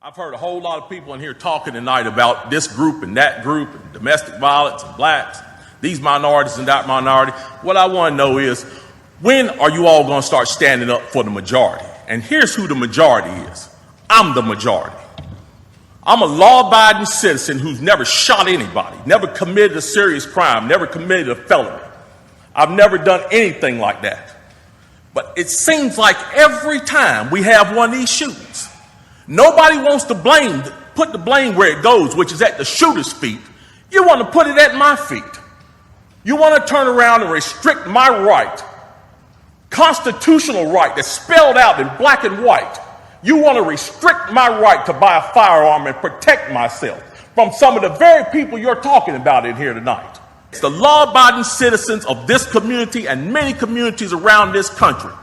I've heard a whole lot of people in here talking tonight about this group and that group and domestic violence and blacks, these minorities and that minority. What I want to know is, when are you all going to start standing up for the majority? And here's who the majority is. I'm the majority. I'm a law-abiding citizen who's never shot anybody, never committed a serious crime, never committed a felony. I've never done anything like that. But it seems like every time we have one of these shootings, nobody wants to put the blame where it goes, which is at the shooter's feet. You want to put it at my feet. You want to turn around and restrict my right, constitutional right that's spelled out in black and white. You want to restrict my right to buy a firearm and protect myself from some of the very people you're talking about in here tonight. It's the law-abiding citizens of this community and many communities around this country.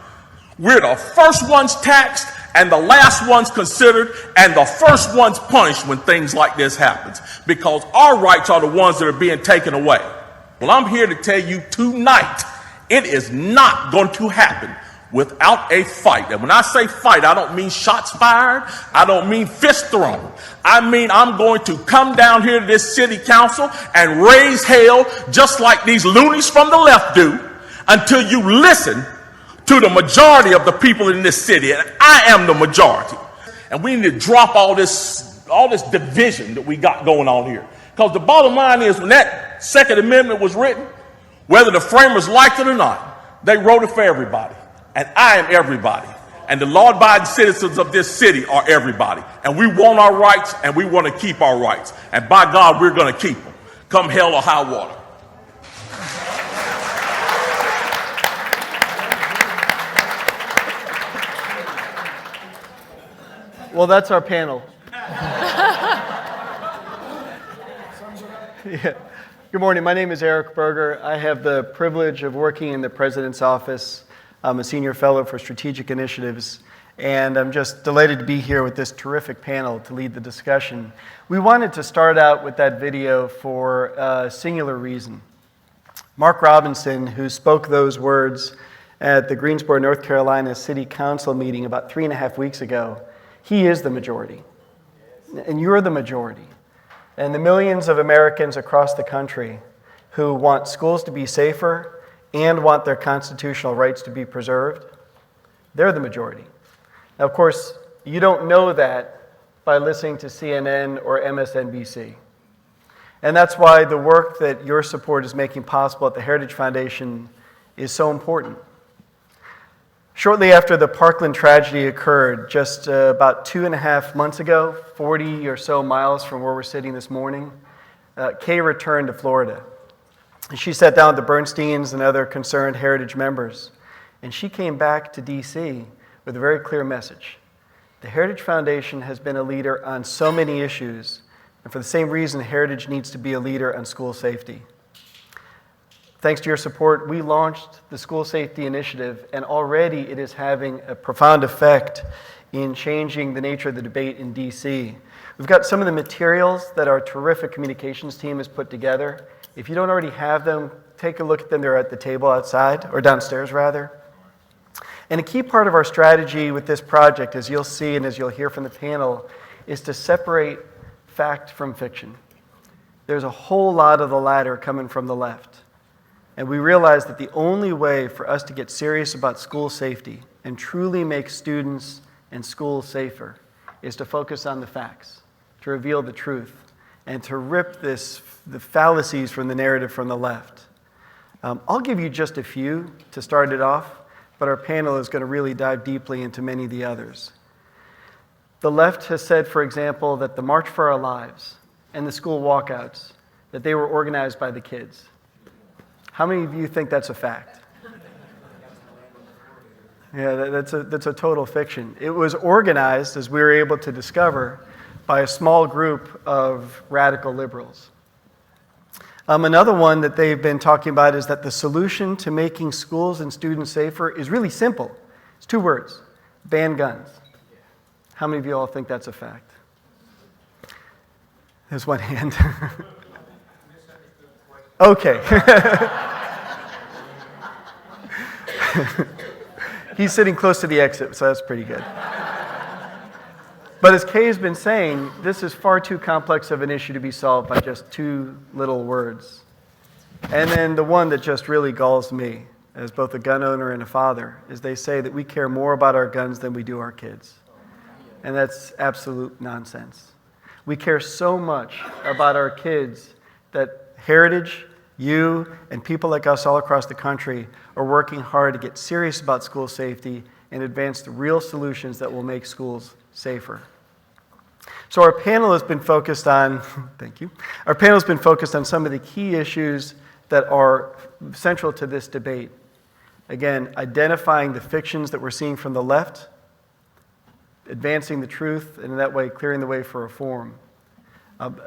We're the first ones taxed and the last ones considered and the first ones punished when things like this happens, because our rights are the ones that are being taken away. Well, I'm here to tell you tonight, it is not going to happen without a fight. And when I say fight, I don't mean shots fired. I don't mean fist thrown. I mean, I'm going to come down here to this city council and raise hell just like these loonies from the left do until you listen to the majority of the people in this city. And I am the majority. And we need to drop all this division that we got going on here. Because the bottom line is, when that Second Amendment was written, whether the framers liked it or not, they wrote it for everybody. And I am everybody. And the law-abiding citizens of this city are everybody. And we want our rights, and we want to keep our rights. And by God, we're going to keep them, come hell or high water. Well, that's our panel. Yeah. Good morning. My name is Eric Berger. I have the privilege of working in the President's office. I'm a senior fellow for strategic initiatives, and I'm just delighted to be here with this terrific panel to lead the discussion. We wanted to start out with that video for a singular reason. Mark Robinson, who spoke those words at the Greensboro, North Carolina City Council meeting about 3.5 weeks ago, he is the majority, and you're the majority. And the millions of Americans across the country who want schools to be safer and want their constitutional rights to be preserved, they're the majority. Now, of course, you don't know that by listening to CNN or MSNBC. And that's why the work that your support is making possible at the Heritage Foundation is so important. Shortly after the Parkland tragedy occurred, just about 2.5 months ago, 40 or so miles from where we're sitting this morning, Kay returned to Florida. She sat down with the Bernsteins and other concerned Heritage members, and she came back to D.C. with a very clear message. The Heritage Foundation has been a leader on so many issues, and for the same reason, Heritage needs to be a leader on school safety. Thanks to your support, we launched the School Safety Initiative, and already it is having a profound effect in changing the nature of the debate in D.C. We've got some of the materials that our terrific communications team has put together. If you don't already have them, take a look at them. They're at the table outside, or downstairs rather. And a key part of our strategy with this project, as you'll see and as you'll hear from the panel, is to separate fact from fiction. There's a whole lot of the latter coming from the left. And we realize that the only way for us to get serious about school safety and truly make students and schools safer is to focus on the facts, to reveal the truth, and to rip the fallacies from the narrative from the left. I'll give you just a few to start it off, but our panel is going to really dive deeply into many of the others. The left has said, for example, that the March for Our Lives and the school walkouts, that they were organized by the kids. How many of you think that's a fact? Yeah, that's a total fiction. It was organized, as we were able to discover, by a small group of radical liberals. Another one that they've been talking about is that the solution to making schools and students safer is really simple. It's 2 words: ban guns. How many of you all think that's a fact? There's one hand. Okay. He's sitting close to the exit, so that's pretty good. But as Kay has been saying, this is far too complex of an issue to be solved by just two little words. And then the one that just really galls me, as both a gun owner and a father, is they say that we care more about our guns than we do our kids. And that's absolute nonsense. We care so much about our kids that Heritage, you, and people like us all across the country are working hard to get serious about school safety and advance the real solutions that will make schools safer. So our panel has been focused on, thank you, our panel has been focused on some of the key issues that are central to this debate. Again, identifying the fictions that we're seeing from the left, advancing the truth, and in that way clearing the way for reform.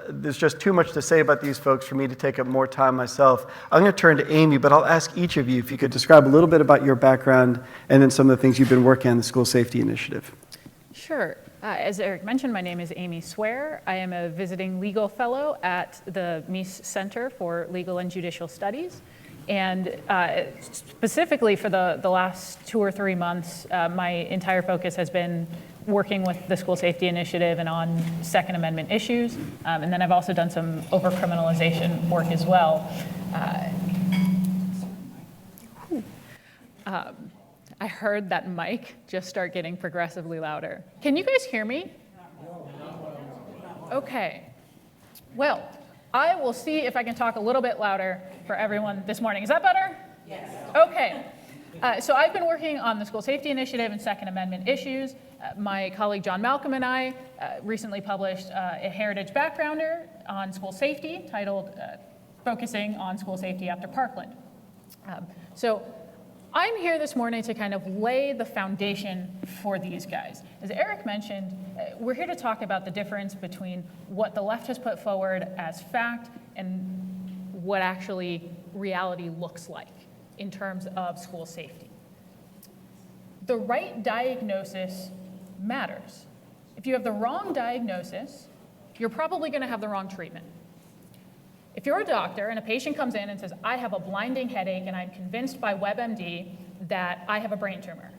There's just too much to say about these folks for me to take up more time myself. I'm going to turn to Amy, but I'll ask each of you if you could describe a little bit about your background and then some of the things you've been working on the School Safety Initiative. Sure. As Eric mentioned, my name is Amy Swear. I am a visiting legal fellow at the Meese Center for Legal and Judicial Studies. And specifically for the last 2 or 3 months, my entire focus has been working with the School Safety Initiative and on Second Amendment issues. And then I've also done some overcriminalization work as well. I heard that mic just start getting progressively louder. Can you guys hear me? Okay. Well, I will see if I can talk a little bit louder for everyone this morning. Is that better? Yes. Okay. So I've been working on the School Safety Initiative and Second Amendment issues. My colleague John Malcolm and I recently published a Heritage Backgrounder on school safety titled Focusing on School Safety After Parkland. So I'm here this morning to kind of lay the foundation for these guys. As Eric mentioned, we're here to talk about the difference between what the left has put forward as fact and what actually reality looks like in terms of school safety. The right diagnosis matters. If you have the wrong diagnosis, you're probably going to have the wrong treatment. If you're a doctor and a patient comes in and says, I have a blinding headache and I'm convinced by WebMD that I have a brain tumor.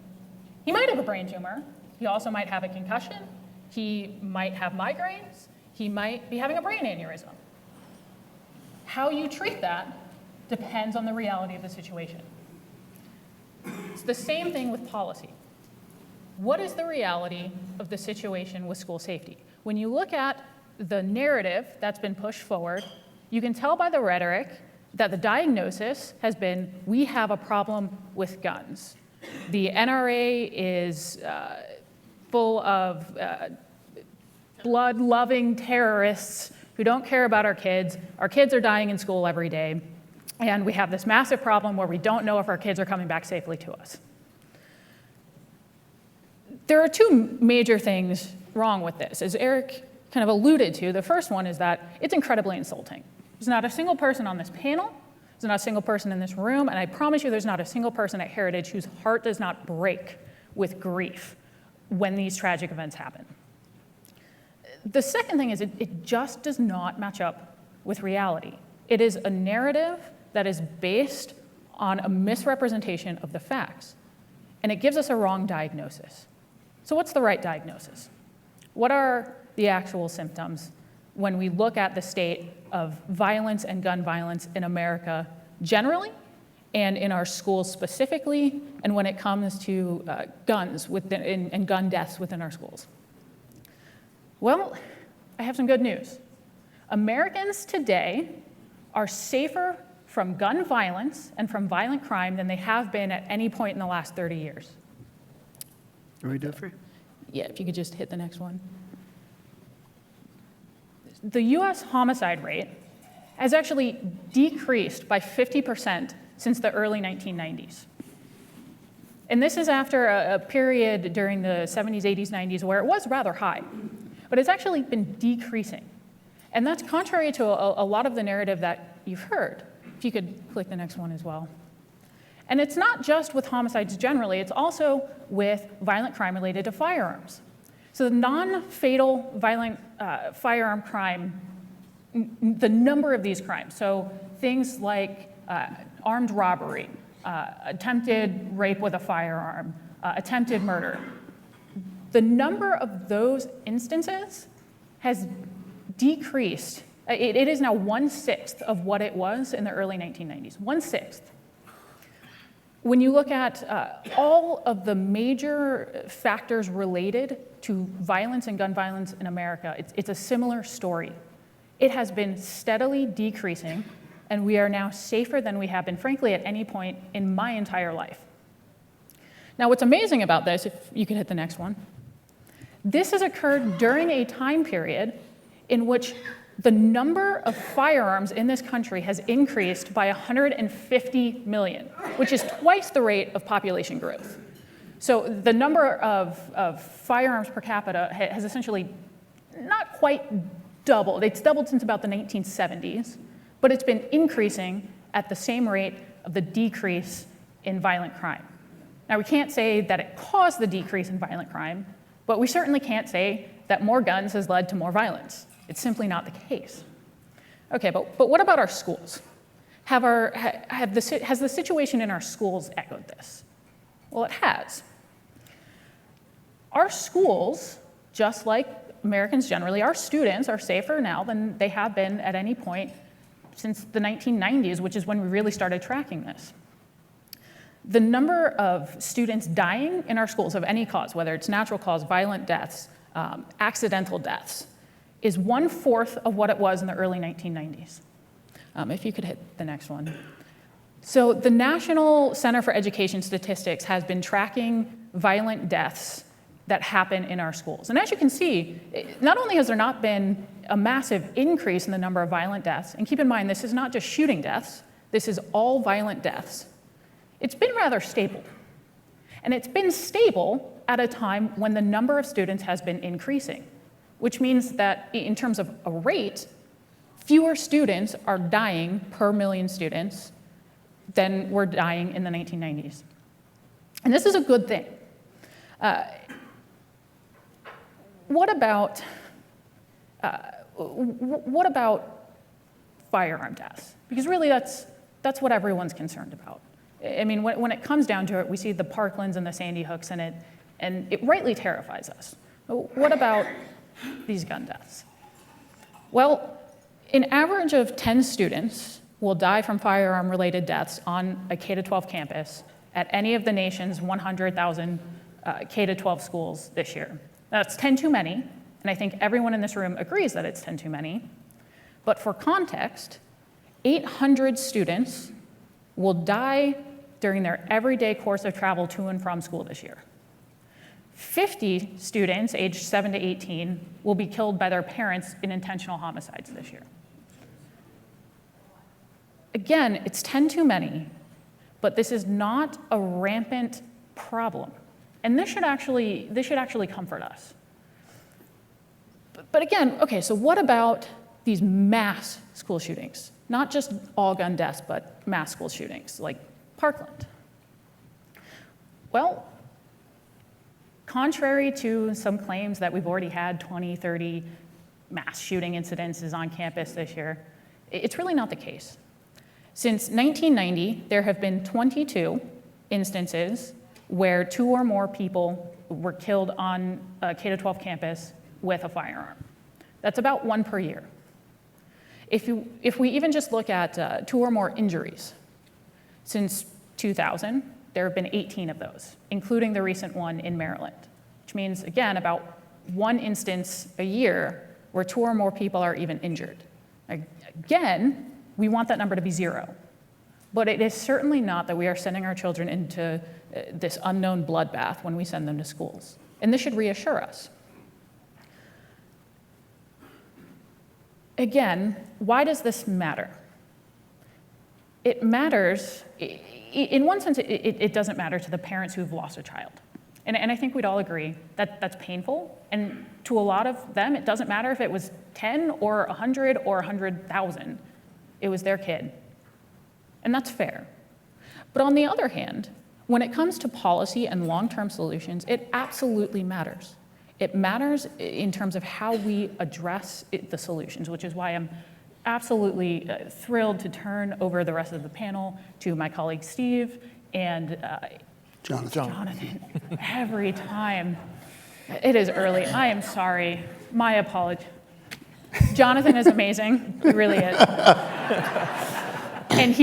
He might have a brain tumor. He also might have a concussion. He might have migraines. He might be having a brain aneurysm. How you treat that depends on the reality of the situation. It's the same thing with policy. What is the reality of the situation with school safety? When you look at the narrative that's been pushed forward, you can tell by the rhetoric that the diagnosis has been, we have a problem with guns. The NRA is full of blood-loving terrorists who don't care about our kids. Our kids are dying in school every day. And we have this massive problem where we don't know if our kids are coming back safely to us. There are two major things wrong with this. As Eric kind of alluded to, the first one is that it's incredibly insulting. There's not a single person on this panel, there's not a single person in this room, and I promise you there's not a single person at Heritage whose heart does not break with grief when these tragic events happen. The second thing is it just does not match up with reality. It is a narrative that is based on a misrepresentation of the facts, and it gives us a wrong diagnosis. So what's the right diagnosis? What are the actual symptoms when we look at the state of violence and gun violence in America generally, and in our schools specifically, and when it comes to guns and gun deaths within our schools? Well, I have some good news. Americans today are safer from gun violence and from violent crime than they have been at any point in the last 30 years. Are we done for you? Yeah, if you could just hit the next one. The US homicide rate has actually decreased by 50% since the early 1990s. And this is after a period during the 70s, 80s, 90s where it was rather high, but it's actually been decreasing. And that's contrary to a lot of the narrative that you've heard. If you could click the next one as well. And it's not just with homicides generally, it's also with violent crime related to firearms. So the non-fatal violent firearm crime, the number of these crimes, so things like armed robbery, attempted rape with a firearm, attempted murder, the number of those instances has decreased. It is now 1/6 of what it was in the early 1990s, 1/6. When you look at all of the major factors related to violence and gun violence in America, it's a similar story. It has been steadily decreasing, and we are now safer than we have been, frankly, at any point in my entire life. Now, what's amazing about this, if you could hit the next one, this has occurred during a time period in which the number of firearms in this country has increased by 150 million, which is twice the rate of population growth. So the number of firearms per capita has essentially not quite doubled. It's doubled since about the 1970s, but it's been increasing at the same rate of the decrease in violent crime. Now, we can't say that it caused the decrease in violent crime, but we certainly can't say that more guns has led to more violence. It's simply not the case. Okay, but what about our schools? Has the situation in our schools echoed this? Well, it has. Our schools, just like Americans generally, our students are safer now than they have been at any point since the 1990s, which is when we really started tracking this. The number of students dying in our schools of any cause, whether it's natural cause, violent deaths, accidental deaths, is 1/4 of what it was in the early 1990s. If you could hit the next one. So the National Center for Education Statistics has been tracking violent deaths that happen in our schools. And as you can see, not only has there not been a massive increase in the number of violent deaths, and keep in mind, this is not just shooting deaths, this is all violent deaths. It's been rather stable. And it's been stable at a time when the number of students has been increasing, which means that in terms of a rate, fewer students are dying per million students than were dying in the 1990s. And this is a good thing. What about firearm deaths? Because really that's what everyone's concerned about. I mean, when it comes down to it, we see the Parklands and the Sandy Hooks in it, and it rightly terrifies us. What about these gun deaths? Well, an average of 10 students will die from firearm-related deaths on a K-12 campus at any of the nation's 100,000 K-12 schools this year. That's 10 too many, and I think everyone in this room agrees that it's 10 too many. But for context, 800 students will die during their everyday course of travel to and from school this year. 50 students aged 7 to 18 will be killed by their parents in intentional homicides this year. Again, it's 10 too many, but this is not a rampant problem. And this should actually comfort us. But again, okay, so what about these mass school shootings? Not just all gun deaths, but mass school shootings, like Parkland. Well, contrary to some claims that we've already had 20, 30 mass shooting incidences on campus this year, it's really not the case. Since 1990, there have been 22 instances where 2 or more people were killed on a K-12 campus with a firearm. That's about 1 per year. If we even just look at 2 or more injuries, since 2000, there have been 18 of those, including the recent one in Maryland, which means, again, about 1 instance a year where 2 or more people are even injured. Again, we want that number to be 0. But it is certainly not that we are sending our children into this unknown bloodbath when we send them to schools. And this should reassure us. Again, why does this matter? It matters, in one sense, it doesn't matter to the parents who've lost a child. And I think we'd all agree that that's painful. And to a lot of them, it doesn't matter if it was 10 or 100 or 100,000. It was their kid. And that's fair. But on the other hand, when it comes to policy and long-term solutions, it absolutely matters. It matters in terms of how we address the solutions, which is why I'm absolutely thrilled to turn over the rest of the panel to my colleague Steve and Jonathan. Every time. It is early. I am sorry. My apology. Jonathan is amazing. He really is. And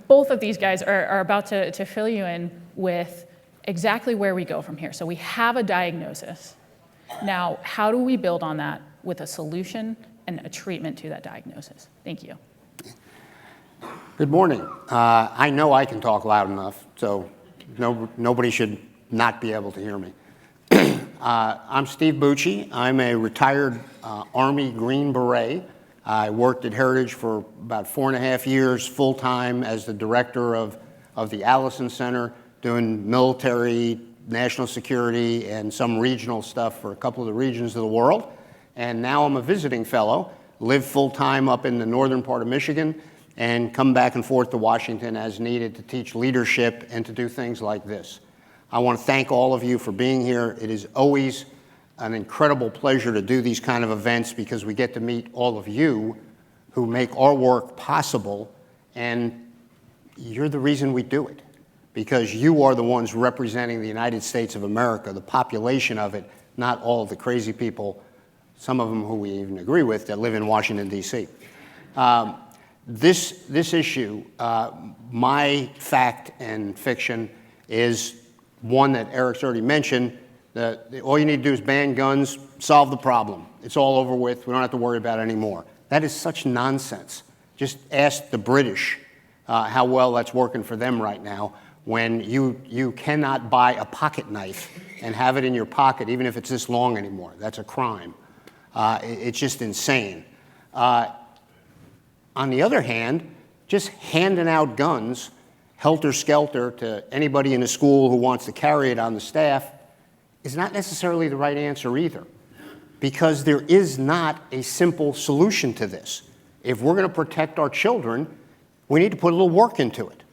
both of these guys are about to fill you in with exactly where we go from here. So we have a diagnosis. Now, how do we build on that with a solution and a treatment to that diagnosis? Thank you. Good morning. I know I can talk loud enough, so nobody should not be able to hear me. I'm Steve Bucci. I'm a retired Army Green Beret. I worked at Heritage for about 4.5 years full-time as the director of the Allison Center, doing military, national security, and some regional stuff for a couple of the regions of the world. And now I'm a visiting fellow, live full-time up in the northern part of Michigan, and come back and forth to Washington as needed to teach leadership and to do things like this. I want to thank all of you for being here. It is always an incredible pleasure to do these kind of events because we get to meet all of you who make our work possible, and you're the reason we do it, because you are the ones representing the United States of America, the population of it, not all of the crazy people, some of them who we even agree with, that live in Washington, D.C. This issue, my fact and fiction, is one that Eric's already mentioned, that all you need to do is ban guns, solve the problem. It's all over with. We don't have to worry about it anymore. That is such nonsense. Just ask the British how well that's working for them right now when you cannot buy a pocket knife and have it in your pocket, even if it's this long anymore. That's a crime. It's just insane. On the other hand, just handing out guns helter-skelter to anybody in a school who wants to carry it on the staff is not necessarily the right answer either, because there is not a simple solution to this. If we're going to protect our children, we need to put a little work into it.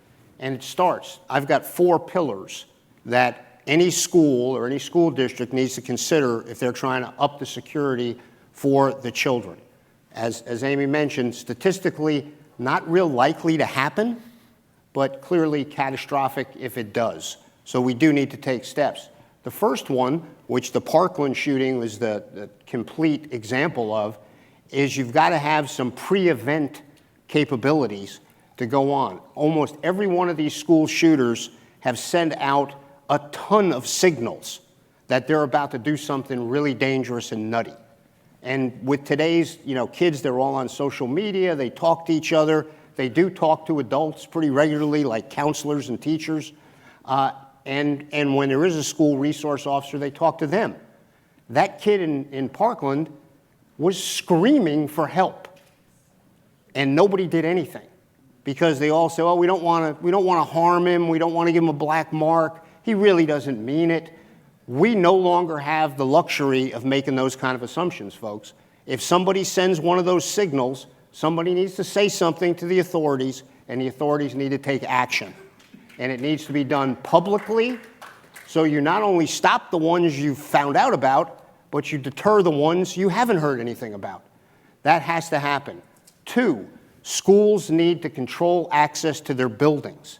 And it starts. I've got 4 pillars that any school or any school district needs to consider if they're trying to up the security for the children. As Amy mentioned, statistically not real likely to happen, but clearly catastrophic if it does. So we do need to take steps. The first one, which the Parkland shooting was the complete example of, is you've got to have some pre-event capabilities to go on. Almost every one of these school shooters have sent out a ton of signals that they're about to do something really dangerous and nutty. And with today's kids, they're all on social media, they talk to each other, they do talk to adults pretty regularly, like counselors and teachers. And when there is a school resource officer, they talk to them. That kid in Parkland was screaming for help, and nobody did anything because they all said, "Oh, we don't want to harm him. We don't want to give him a black mark. He really doesn't mean it." We no longer have the luxury of making those kind of assumptions, folks. If somebody sends one of those signals, somebody needs to say something to the authorities, and the authorities need to take action. And it needs to be done publicly, so you not only stop the ones you've found out about, but you deter the ones you haven't heard anything about. That has to happen. 2, schools need to control access to their buildings.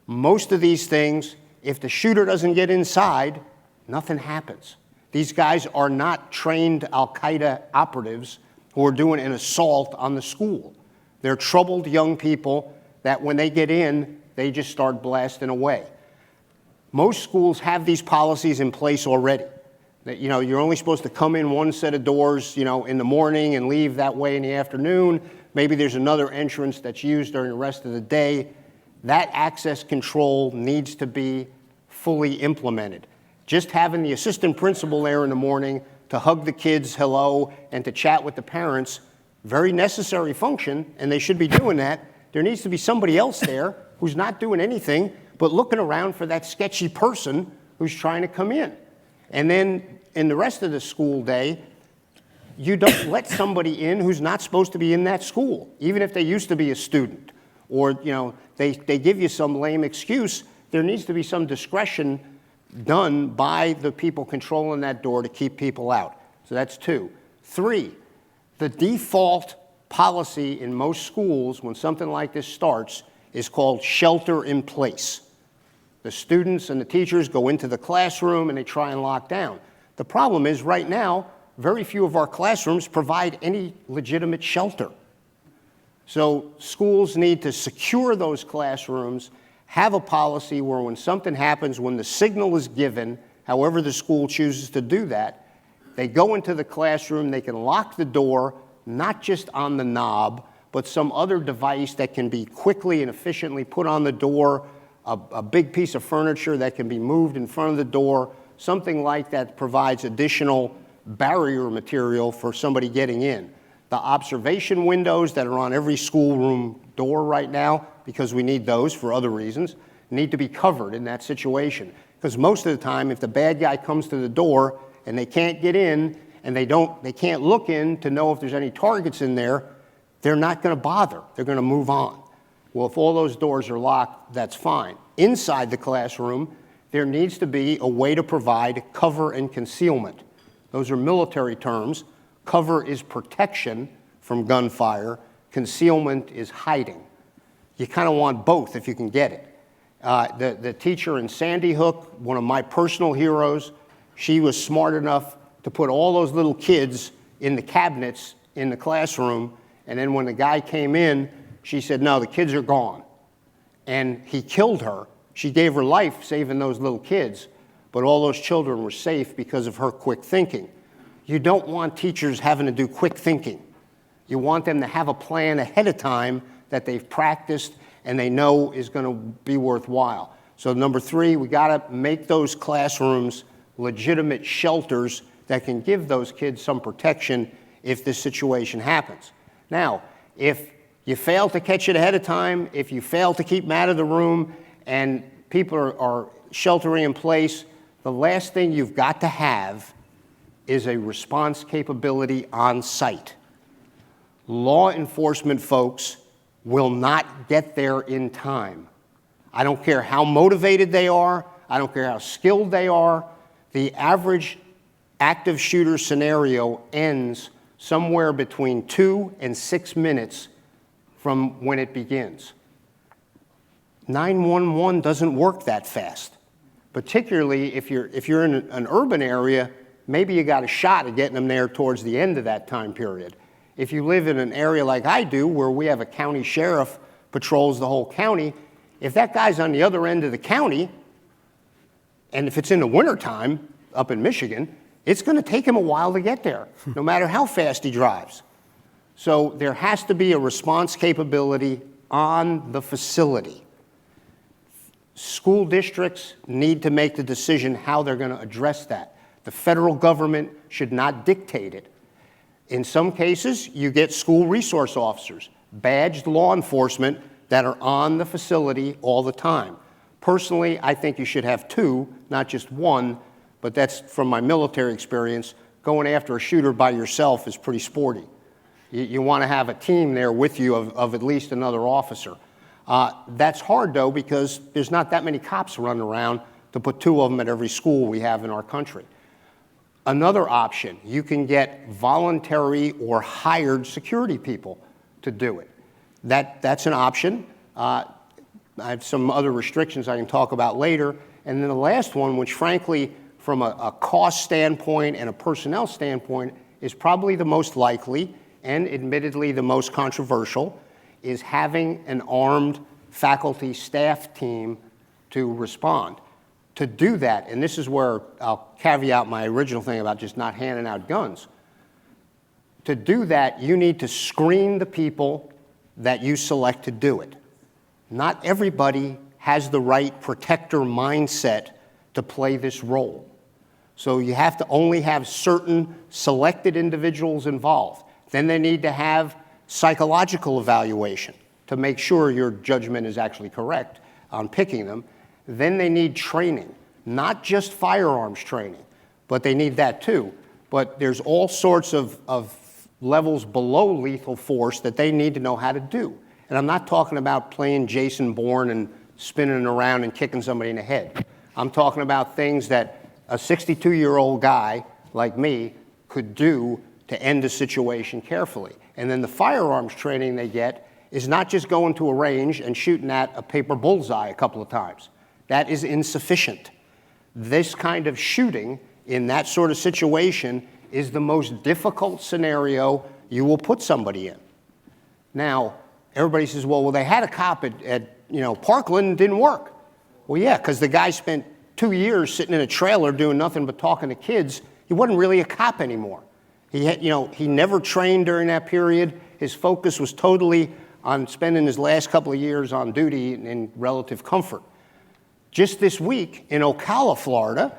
Most of these things, if the shooter doesn't get inside, nothing happens. These guys are not trained Al-Qaeda operatives who are doing an assault on the school. They're troubled young people that when they get in, they just start blasting away. Most schools have these policies in place already. That, you're only supposed to come in one set of doors, in the morning and leave that way in the afternoon. Maybe there's another entrance that's used during the rest of the day. That access control needs to be fully implemented. Just having the assistant principal there in the morning to hug the kids hello and to chat with the parents, very necessary function, and they should be doing that. There needs to be somebody else there who's not doing anything but looking around for that sketchy person who's trying to come in. And then in the rest of the school day, you don't let somebody in who's not supposed to be in that school, even if they used to be a student. Or, they give you some lame excuse. There needs to be some discretion done by the people controlling that door to keep people out. So that's 2. 3, the default policy in most schools when something like this starts is called shelter in place. The students and the teachers go into the classroom and they try and lock down. The problem is right now, very few of our classrooms provide any legitimate shelter. So schools need to secure those classrooms, have a policy where when something happens, when the signal is given, however the school chooses to do that, they go into the classroom, they can lock the door, not just on the knob, but some other device that can be quickly and efficiently put on the door, a big piece of furniture that can be moved in front of the door, something like that provides additional barrier material for somebody getting in. The observation windows that are on every schoolroom door right now, because we need those for other reasons, need to be covered in that situation. Because most of the time, if the bad guy comes to the door and they can't get in and they can't look in to know if there's any targets in there, they're not going to bother. They're going to move on. Well, if all those doors are locked, that's fine. Inside the classroom, there needs to be a way to provide cover and concealment. Those are military terms. Cover is protection from gunfire. Concealment is hiding. You kind of want both if you can get it. The teacher in Sandy Hook, one of my personal heroes, she was smart enough to put all those little kids in the cabinets in the classroom, and then when the guy came in, she said, no, the kids are gone. And he killed her. She gave her life saving those little kids, but all those children were safe because of her quick thinking. You don't want teachers having to do quick thinking. You want them to have a plan ahead of time that they've practiced and they know is going to be worthwhile. So number 3, we got to make those classrooms legitimate shelters that can give those kids some protection if this situation happens. Now, if you fail to catch it ahead of time, if you fail to keep them out of the room and people are sheltering in place, the last thing you've got to have is a response capability on site. Law enforcement folks will not get there in time. I don't care how motivated they are. I don't care how skilled they are. The average active shooter scenario ends somewhere between 2 and 6 minutes from when it begins. 911 doesn't work that fast, particularly if you're in an urban area. Maybe you got a shot at getting them there towards the end of that time period. If you live in an area like I do, where we have a county sheriff patrols the whole county, if that guy's on the other end of the county, and if it's in the wintertime up in Michigan, it's going to take him a while to get there, no matter how fast he drives. So there has to be a response capability on the facility. School districts need to make the decision how they're going to address that. The federal government should not dictate it. In some cases, you get school resource officers, badged law enforcement that are on the facility all the time. Personally, I think you should have 2, not just 1, but that's from my military experience. Going after a shooter by yourself is pretty sporty. You want to have a team there with you of at least another officer. That's hard, though, because there's not that many cops running around to put 2 of them at every school we have in our country. Another option, you can get voluntary or hired security people to do it. That's an option. I have some other restrictions I can talk about later. And then the last one, which frankly, from a cost standpoint and a personnel standpoint, is probably the most likely and admittedly the most controversial, is having an armed faculty staff team to respond. To do that, and this is where I'll caveat my original thing about just not handing out guns. To do that, you need to screen the people that you select to do it. Not everybody has the right protector mindset to play this role. So you have to only have certain selected individuals involved. Then they need to have psychological evaluation to make sure your judgment is actually correct on picking them. Then they need training, not just firearms training, but they need that too. But there's all sorts of levels below lethal force that they need to know how to do. And I'm not talking about playing Jason Bourne and spinning around and kicking somebody in the head. I'm talking about things that a 62-year-old guy like me could do to end a situation carefully. And then the firearms training they get is not just going to a range and shooting at a paper bullseye a couple of times. That is insufficient. This kind of shooting in that sort of situation is the most difficult scenario you will put somebody in. Now, everybody says, well, they had a cop at Parkland, didn't work. Well, yeah, because the guy spent 2 years sitting in a trailer doing nothing but talking to kids. He wasn't really a cop anymore. He never trained during that period. His focus was totally on spending his last couple of years on duty in relative comfort. Just this week in Ocala, Florida,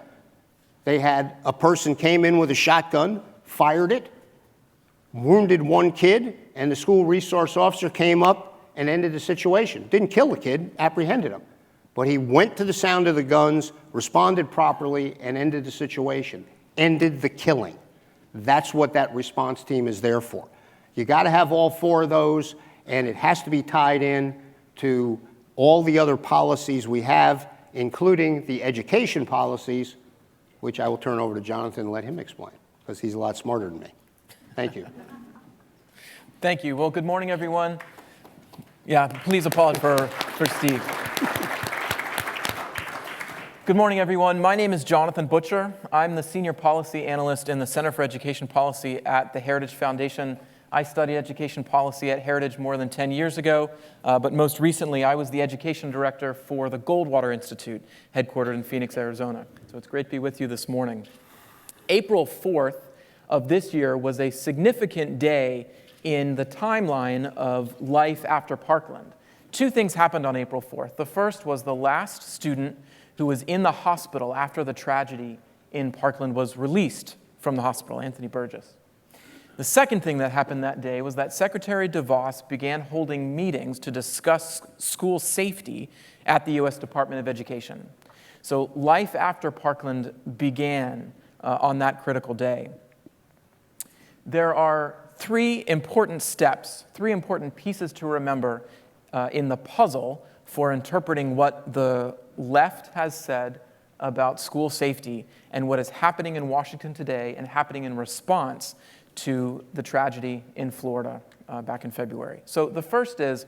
they had a person came in with a shotgun, fired it, wounded one kid, and the school resource officer came up and ended the situation. Didn't kill the kid, apprehended him. But he went to the sound of the guns, responded properly, and ended the situation. Ended the killing. That's what that response team is there for. You got to have all four of those, and it has to be tied in to all the other policies we have, including the education policies, which I will turn over to Jonathan and let him explain, because he's a lot smarter than me. Thank you. Thank you. Well, good morning, everyone. Yeah, please applaud for Steve. Good morning, everyone. My name is Jonathan Butcher. I'm the Senior Policy Analyst in the Center for Education Policy at the Heritage Foundation. I studied education policy at Heritage more than 10 years ago, but most recently I was the Education Director for the Goldwater Institute, headquartered in Phoenix, Arizona. So it's great to be with you this morning. April 4th of this year was a significant day in the timeline of life after Parkland. Two things happened on April 4th. The first was the last student who was in the hospital after the tragedy in Parkland was released from the hospital, Anthony Burgess. The second thing that happened that day was that Secretary DeVos began holding meetings to discuss school safety at the U.S. Department of Education. So life after Parkland began on that critical day. There are three important steps, three important pieces to remember in the puzzle for interpreting what the left has said about school safety and what is happening in Washington today and happening in response to the tragedy in Florida back in February. So the first is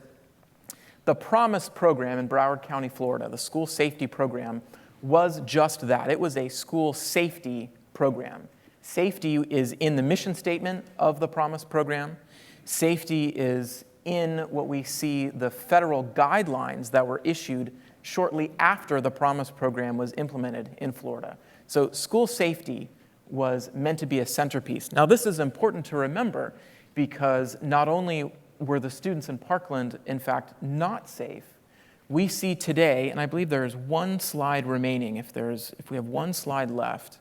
the Promise program in Broward County, Florida, the school safety program, was just that. It was a school safety program. Safety is in the mission statement of the Promise program. Safety is in what we see the federal guidelines that were issued shortly after the Promise program was implemented in Florida. So school safety was meant to be a centerpiece. Now, this is important to remember because not only were the students in Parkland, in fact, not safe, we see today, and I believe there is one slide remaining, if we have one slide left,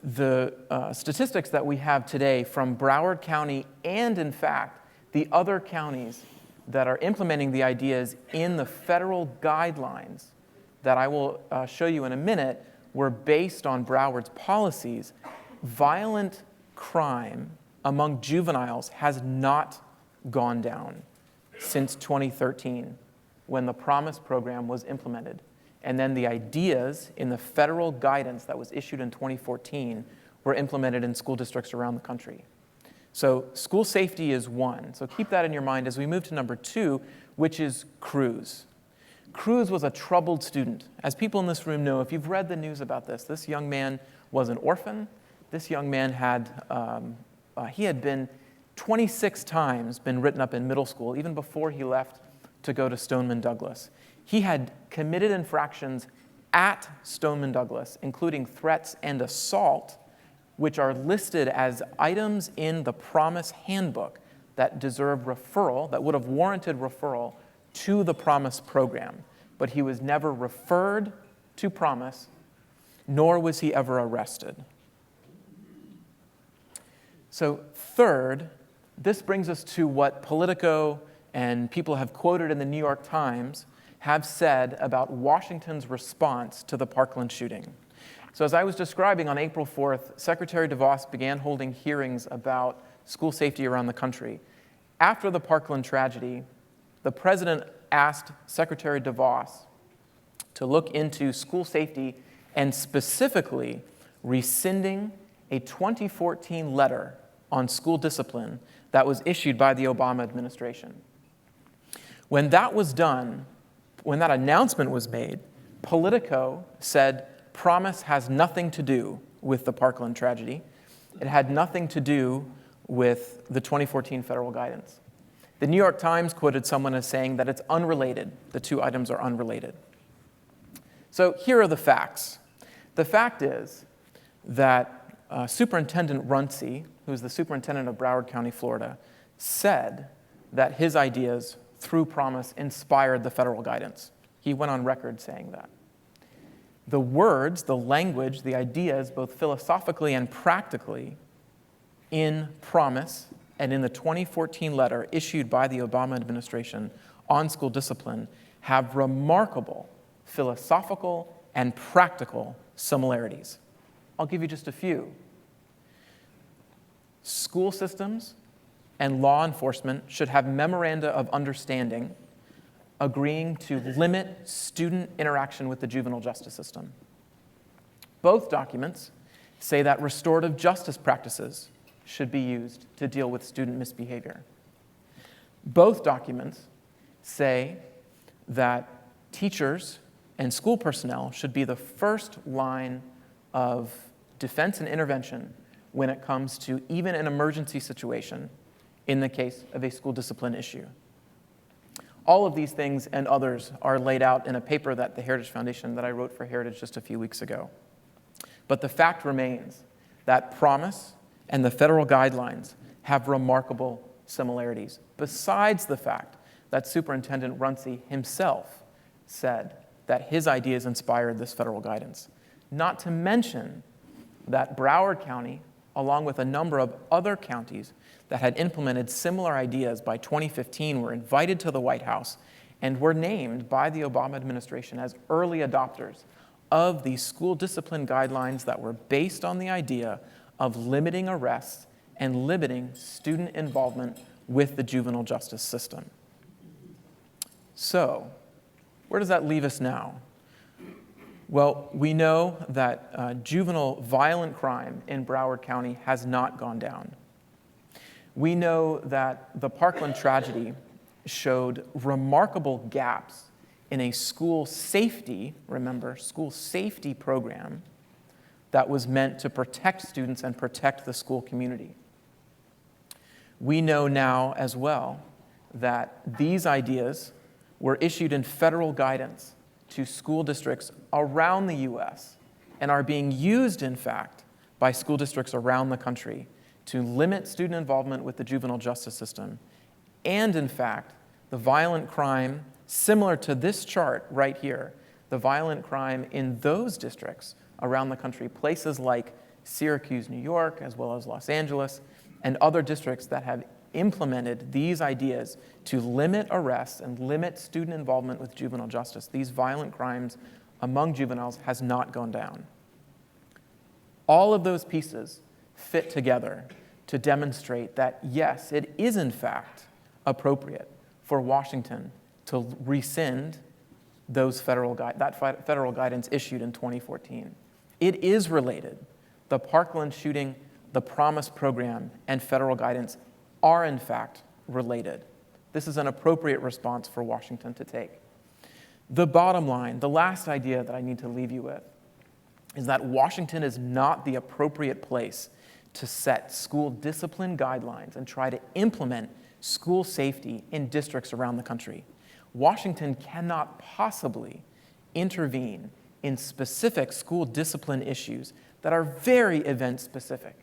the statistics that we have today from Broward County and, in fact, the other counties that are implementing the ideas in the federal guidelines that I will show you in a minute were based on Broward's policies. Violent crime among juveniles has not gone down since 2013 when the Promise program was implemented. And then the ideas in the federal guidance that was issued in 2014 were implemented in school districts around the country. So school safety is one. So keep that in your mind as we move to number two, which is Cruz. Cruz was a troubled student. As people in this room know, if you've read the news about this young man was an orphan. This young man he had been 26 times been written up in middle school, even before he left to go to Stoneman Douglas. He had committed infractions at Stoneman Douglas, including threats and assault, which are listed as items in the Promise handbook that deserve referral, that would have warranted referral to the Promise program. But he was never referred to Promise, nor was he ever arrested. So third, this brings us to what Politico and people have quoted in the New York Times have said about Washington's response to the Parkland shooting. So as I was describing, on April 4th, Secretary DeVos began holding hearings about school safety around the country. After the Parkland tragedy, the president asked Secretary DeVos to look into school safety and specifically rescinding a 2014 letter on school discipline that was issued by the Obama administration. When that was done, when that announcement was made, Politico said promise has nothing to do with the Parkland tragedy. It had nothing to do with the 2014 federal guidance. The New York Times quoted someone as saying that it's unrelated. The two items are unrelated. So here are the facts. The fact is that Superintendent Runcie, who's the superintendent of Broward County, Florida, said that his ideas through promise inspired the federal guidance. He went on record saying that. The words, the language, the ideas, both philosophically and practically, in promise and in the 2014 letter issued by the Obama administration on school discipline have remarkable philosophical and practical similarities. I'll give you just a few. School systems and law enforcement should have memoranda of understanding agreeing to limit student interaction with the juvenile justice system. Both documents say that restorative justice practices should be used to deal with student misbehavior. Both documents say that teachers and school personnel should be the first line of defense and intervention when it comes to even an emergency situation in the case of a school discipline issue. All of these things and others are laid out in a paper that the Heritage Foundation that I wrote for Heritage just a few weeks ago. But the fact remains that promise and the federal guidelines have remarkable similarities, besides the fact that Superintendent Runcie himself said that his ideas inspired this federal guidance. Not to mention that Broward County, along with a number of other counties that had implemented similar ideas by 2015, were invited to the White House and were named by the Obama administration as early adopters of these school discipline guidelines that were based on the idea of limiting arrests and limiting student involvement with the juvenile justice system. So, where does that leave us now? Well, we know that juvenile violent crime in Broward County has not gone down. We know that the Parkland tragedy showed remarkable gaps in a school safety, remember, school safety program that was meant to protect students and protect the school community. We know now as well that these ideas were issued in federal guidance to school districts around the U.S. and are being used, in fact, by school districts around the country to limit student involvement with the juvenile justice system. And, in fact, the violent crime, similar to this chart right here, the violent crime in those districts around the country, places like Syracuse, New York, as well as Los Angeles, and other districts that have implemented these ideas to limit arrests and limit student involvement with juvenile justice. These violent crimes among juveniles has not gone down. All of those pieces fit together to demonstrate that, yes, it is in fact appropriate for Washington to rescind those federal guidance issued in 2014. It is related. The Parkland shooting, the Promise program, and federal guidance are in fact related. This is an appropriate response for Washington to take. The bottom line, the last idea that I need to leave you with, is that Washington is not the appropriate place to set school discipline guidelines and try to implement school safety in districts around the country. Washington cannot possibly intervene in specific school discipline issues that are very event-specific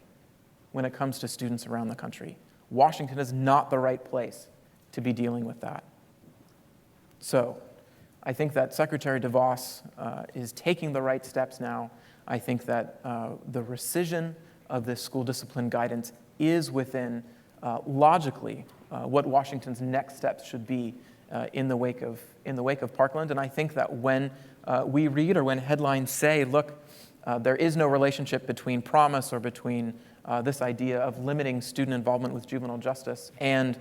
when it comes to students around the country. Washington is not the right place to be dealing with that. So, I think that Secretary DeVos is taking the right steps now. I think that the rescission of this school discipline guidance is within, logically, what Washington's next steps should be in the wake of Parkland. And I think that when we read or when headlines say, look, there is no relationship between Promise or between this idea of limiting student involvement with juvenile justice and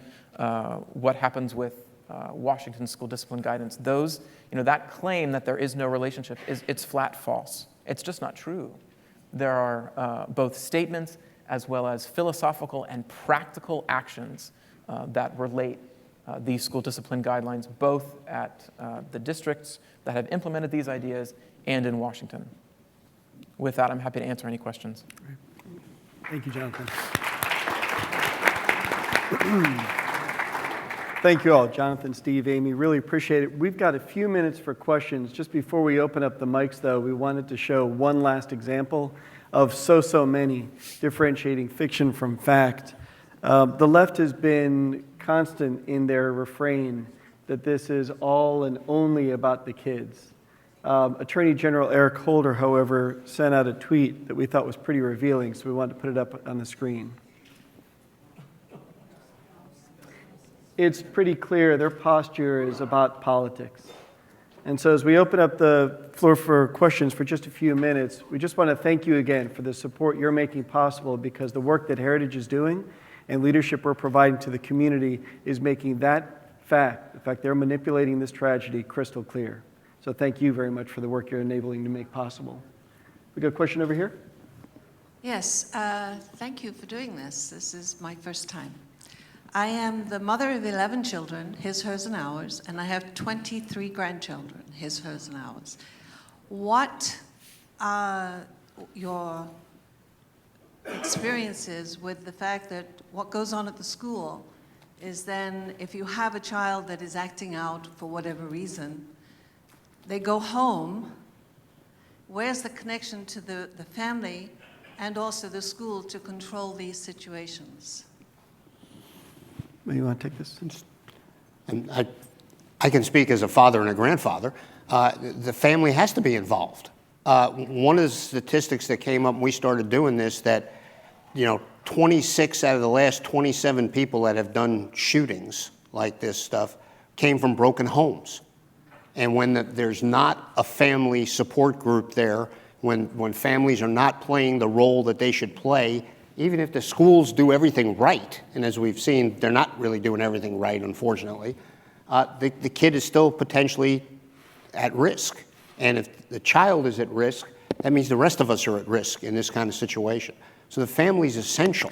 what happens with Washington school discipline guidance, that claim that there is no relationship it's flat false. It's just not true. There are both statements as well as philosophical and practical actions that relate these school discipline guidelines, both at the districts that have implemented these ideas and in Washington. With that, I'm happy to answer any questions. Thank you, Jonathan. Thank you all, Jonathan, Steve, Amy. Really appreciate it. We've got a few minutes for questions. Just before we open up the mics, though, we wanted to show one last example of so many differentiating fiction from fact. The left has been constant in their refrain that this is all and only about the kids. Attorney General Eric Holder, however, sent out a tweet that we thought was pretty revealing, so we wanted to put it up on the screen. It's pretty clear their posture is about politics. And so as we open up the floor for questions for just a few minutes, we just want to thank you again for the support you're making possible, because the work that Heritage is doing and leadership we're providing to the community is making that fact, the fact they're manipulating this tragedy, crystal clear. So thank you very much for the work you're enabling to make possible. We got a question over here? Yes, thank you for doing this. This is my first time. I am the mother of 11 children, his, hers, and ours, and I have 23 grandchildren, his, hers, and ours. What are your experiences with the fact that what goes on at the school is then, if you have a child that is acting out for whatever reason, they go home, where's the connection to the family and also the school to control these situations? You want to take this? And I can speak as a father and a grandfather. The family has to be involved. One of the statistics that came up when we started doing this, that 26 out of the last 27 people that have done shootings like this stuff came from broken homes. And when there's not a family support group there, when families are not playing the role that they should play, even if the schools do everything right, and as we've seen, they're not really doing everything right, unfortunately, the kid is still potentially at risk. And if the child is at risk, that means the rest of us are at risk in this kind of situation. So the family is essential.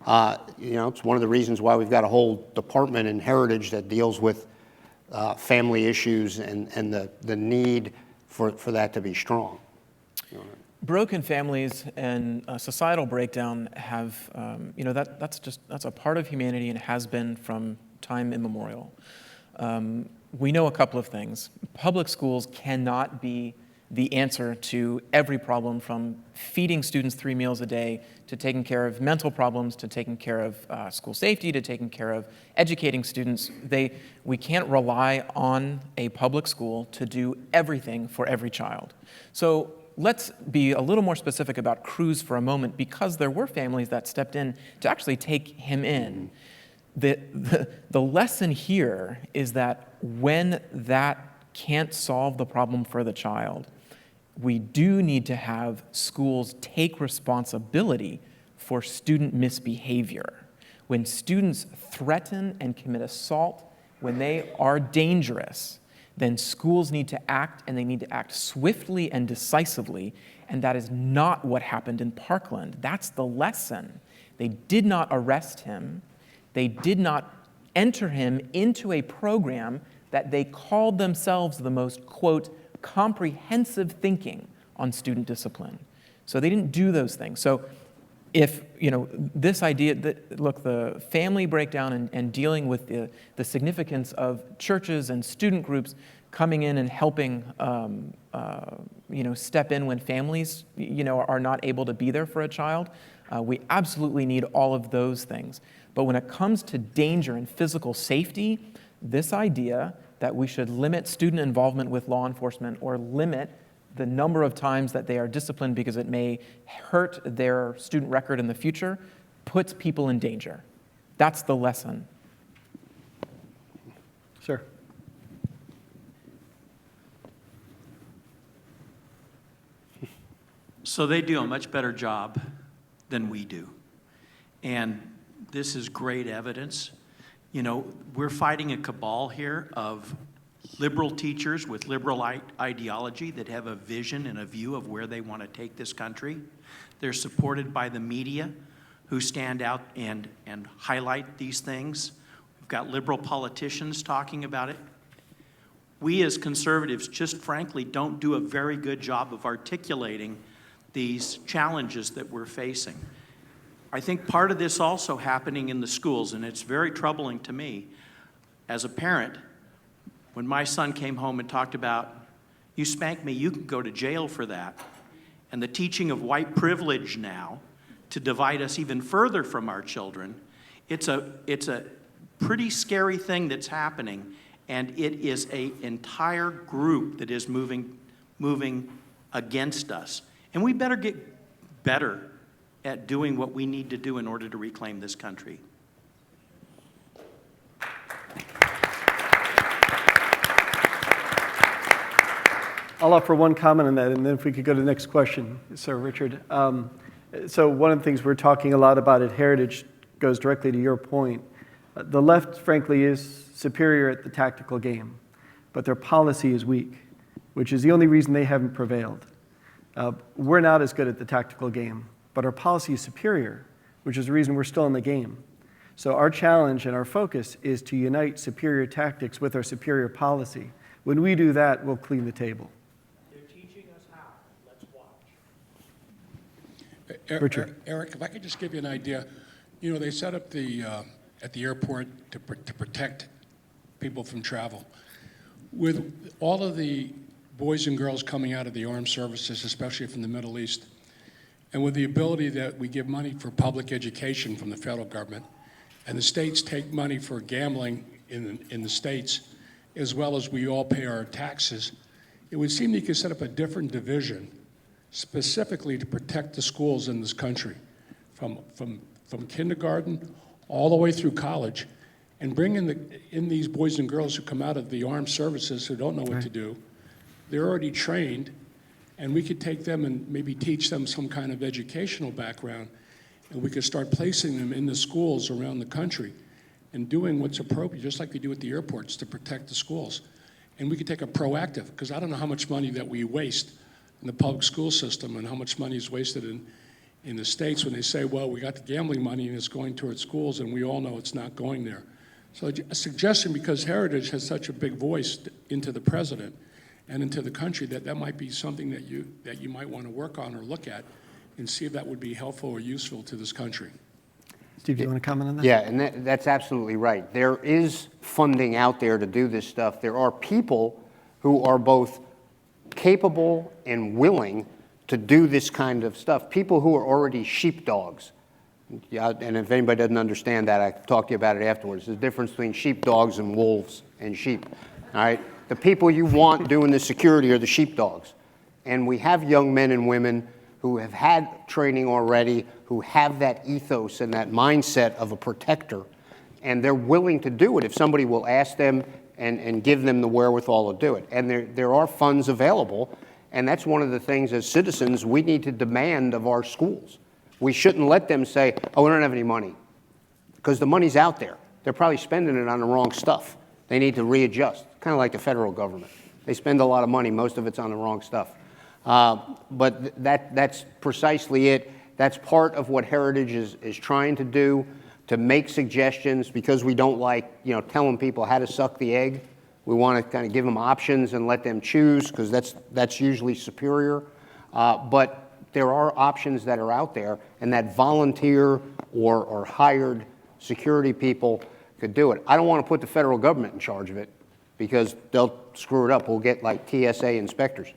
It's one of the reasons why we've got a whole department in Heritage that deals with family issues and the need for that to be strong. Broken families and societal breakdown have, that's a part of humanity and has been from time immemorial. We know a couple of things. Public schools cannot be the answer to every problem, from feeding students 3 meals a day, to taking care of mental problems, to taking care of school safety, to taking care of educating students. We can't rely on a public school to do everything for every child. So let's be a little more specific about Cruz for a moment, because there were families that stepped in to actually take him in. The lesson here is that when that can't solve the problem for the child, we do need to have schools take responsibility for student misbehavior. When students threaten and commit assault, when they are dangerous, then schools need to act, and they need to act swiftly and decisively, and that is not what happened in Parkland. That's the lesson. They did not arrest him. They did not enter him into a program that they called themselves the most, quote, comprehensive thinking on student discipline. So they didn't do those things. So if, this idea that, look, the family breakdown and dealing with the significance of churches and student groups coming in and helping, step in when families, are not able to be there for a child, we absolutely need all of those things. But when it comes to danger and physical safety, this idea that we should limit student involvement with law enforcement or limit the number of times that they are disciplined because it may hurt their student record in the future puts people in danger. That's the lesson. Sir. So they do a much better job than we do. And this is great evidence. We're fighting a cabal here of liberal teachers with liberal ideology that have a vision and a view of where they want to take this country. They're supported by the media, who stand out and highlight these things. We've got liberal politicians talking about it. We as conservatives just frankly don't do a very good job of articulating these challenges that we're facing. I think part of this also happening in the schools, and it's very troubling to me as a parent, when my son came home and talked about, you spank me, you can go to jail for that. And the teaching of white privilege now to divide us even further from our children, it's a pretty scary thing that's happening, and it is an entire group that is moving against us. And we better get better at doing what we need to do in order to reclaim this country. I'll offer one comment on that, and then if we could go to the next question, Sir Richard. So one of the things we're talking a lot about at Heritage goes directly to your point. The left, frankly, is superior at the tactical game, but their policy is weak, which is the only reason they haven't prevailed. We're not as good at the tactical game, but our policy is superior, which is the reason we're still in the game. So our challenge and our focus is to unite superior tactics with our superior policy. When we do that, we'll clean the table. They're teaching us how. Let's watch. Richard. Eric, if I could just give you an idea. You know, they set up at the airport to protect people from travel. With all of the boys and girls coming out of the armed services, especially from the Middle East, and with the ability that we give money for public education from the federal government, and the states take money for gambling in the states, as well as we all pay our taxes, it would seem that you could set up a different division specifically to protect the schools in this country, from kindergarten all the way through college, and bring in these boys and girls who come out of the armed services who don't know what to do. They're already trained, and we could take them and maybe teach them some kind of educational background, and we could start placing them in the schools around the country and doing what's appropriate, just like we do at the airports, to protect the schools. And we could take a proactive, because I don't know how much money that we waste in the public school system and how much money is wasted in the states when they say, well, we got the gambling money and it's going towards schools, and we all know it's not going there. So a suggestion, because Heritage has such a big voice into the president and into the country, that might be something that you might want to work on or look at and see if that would be helpful or useful to this country. Steve, do you want to comment on that? Yeah, and that's absolutely right. There is funding out there to do this stuff. There are people who are both capable and willing to do this kind of stuff, people who are already sheepdogs. Yeah, and if anybody doesn't understand that, I can talk to you about it afterwards. There's a difference between sheepdogs and wolves and sheep, all right? The people you want doing the security are the sheepdogs. And we have young men and women who have had training already, who have that ethos and that mindset of a protector, and they're willing to do it if somebody will ask them and give them the wherewithal to do it. And there are funds available, and that's one of the things as citizens we need to demand of our schools. We shouldn't let them say, oh, we don't have any money, because the money's out there. They're probably spending it on the wrong stuff. They need to readjust, kind of like the federal government. They spend a lot of money, most of it's on the wrong stuff. But that's precisely it. That's part of what Heritage is trying to do, to make suggestions, because we don't like, telling people how to suck the egg. We want to kind of give them options and let them choose, because that's usually superior. But there are options that are out there, and that volunteer or hired security people could do it. I don't want to put the federal government in charge of it, because they'll screw it up. We'll get like TSA inspectors.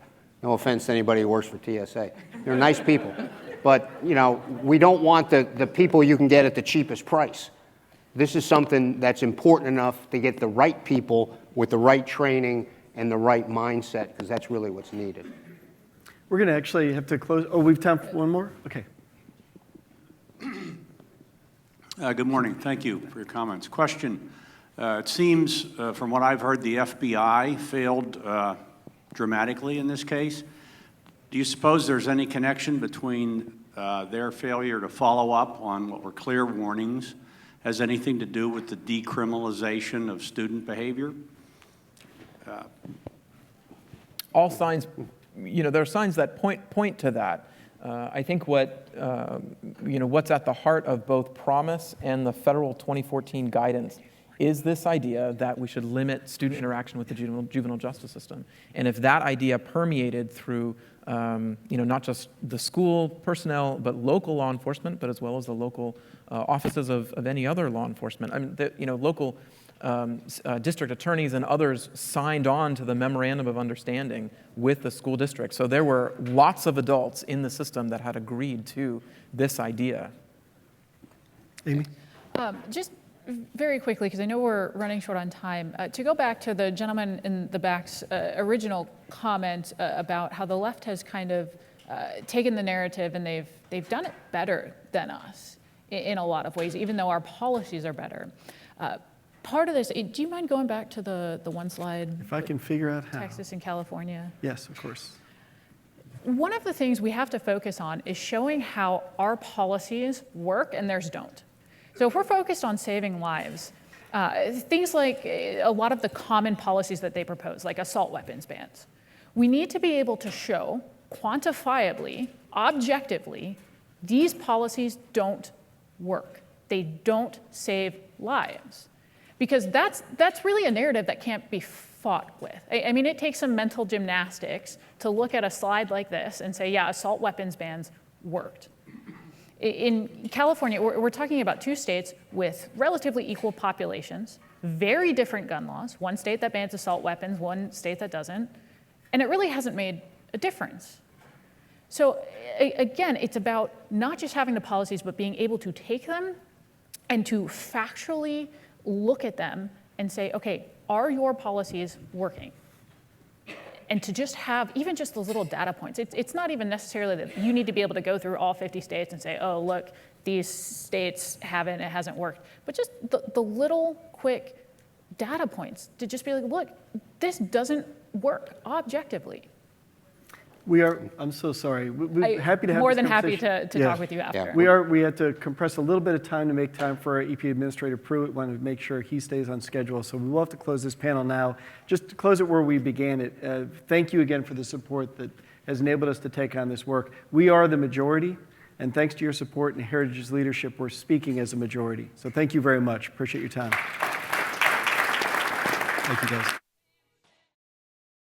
No offense to anybody who works for TSA. They're nice people. But, we don't want the people you can get at the cheapest price. This is something that's important enough to get the right people with the right training and the right mindset, because that's really what's needed. We're going to actually have to close. Oh, we've time for one more? Okay. Good morning. Thank you for your comments. Question. It seems, from what I've heard, the FBI failed dramatically in this case. Do you suppose there's any connection between their failure to follow up on what were clear warnings has anything to do with the decriminalization of student behavior? All signs, there are signs that point to that. I think what's at the heart of both promise and the federal 2014 guidance is this idea that we should limit student interaction with the juvenile justice system. And if that idea permeated through not just the school personnel, but local law enforcement, but as well as the local offices of any other law enforcement. I mean, local district attorneys and others signed on to the memorandum of understanding with the school district. So there were lots of adults in the system that had agreed to this idea. Amy? Just very quickly, because I know we're running short on time, to go back to the gentleman in the back's original comment about how the left has kind of taken the narrative and they've done it better than us in a lot of ways, even though our policies are better. Part of this, do you mind going back to the one slide? If I can figure out how. Texas and California. Yes, of course. One of the things we have to focus on is showing how our policies work and theirs don't. So if we're focused on saving lives, things like a lot of the common policies that they propose, like assault weapons bans, we need to be able to show quantifiably, objectively, these policies don't work. They don't save lives. Because that's really a narrative that can't be fought with. I mean, it takes some mental gymnastics to look at a slide like this and say, yeah, assault weapons bans worked. In California, we're talking about two states with relatively equal populations, very different gun laws, one state that bans assault weapons, one state that doesn't, and it really hasn't made a difference. So again, it's about not just having the policies, but being able to take them and to factually look at them and say, okay, are your policies working? And to just have even just those little data points. It's not even necessarily that you need to be able to go through all 50 states and say, oh, look, these states haven't, it hasn't worked. But just the little quick data points to just be like, look, this doesn't work objectively. I'm so sorry. We're happy to have more this than happy conversation. to talk with you after. Yeah. We had to compress a little bit of time to make time for our EP Administrator Pruitt. Wanted to make sure he stays on schedule. So we will have to close this panel now. Just to close it where we began it, thank you again for the support that has enabled us to take on this work. We are the majority, and thanks to your support and Heritage's leadership, we're speaking as a majority. So thank you very much. Appreciate your time. Thank you, guys.